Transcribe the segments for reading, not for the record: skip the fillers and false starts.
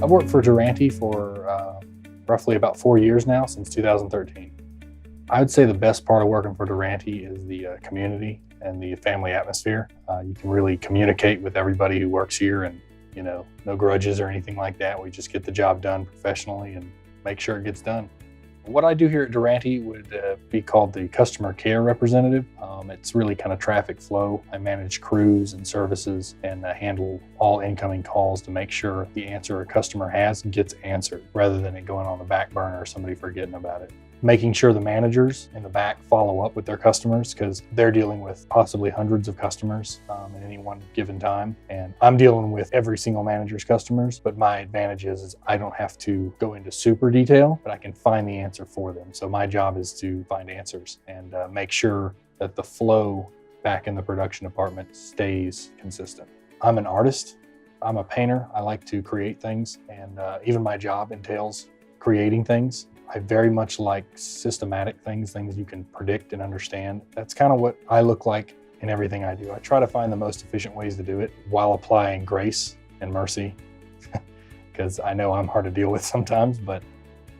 I've worked for Durante for roughly about 4 years now, since 2013. I would say the best part of working for Durante is the community and the family atmosphere. You can really communicate with everybody who works here, and no grudges or anything like that. We just get the job done professionally and make sure it gets done. What I do here at Durante would be called the customer care representative. It's really kind of traffic flow. I manage crews and services and handle all incoming calls to make sure the answer a customer has gets answered, rather than it going on the back burner or somebody forgetting about it. Making sure the managers in the back follow up with their customers, because they're dealing with possibly hundreds of customers at any one given time. And I'm dealing with every single manager's customers, but my advantage is I don't have to go into super detail, but I can find the answer for them. So my job is to find answers and make sure that the flow back in the production department stays consistent. I'm an artist. I'm a painter. I like to create things, and even my job entails creating things. I very much like systematic things you can predict and understand. That's kind of what I look like in everything I do. I try to find the most efficient ways to do it while applying grace and mercy, because I know I'm hard to deal with sometimes. But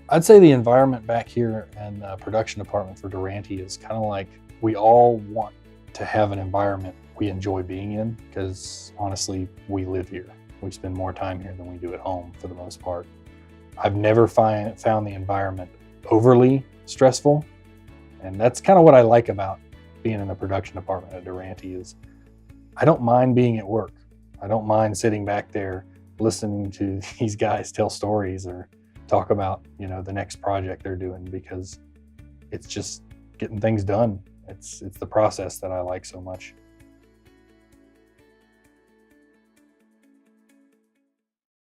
I'd say the environment back here in the production department for Durante is kind of like, we all want to have an environment we enjoy being in, because honestly, we live here. We spend more time here than we do at home for the most part. I've never found the environment overly stressful, and that's kind of what I like about being in the production department at Durante. Is I don't mind being at work. I don't mind sitting back there listening to these guys tell stories or talk about the next project they're doing, because it's just getting things done. It's the process that I like so much.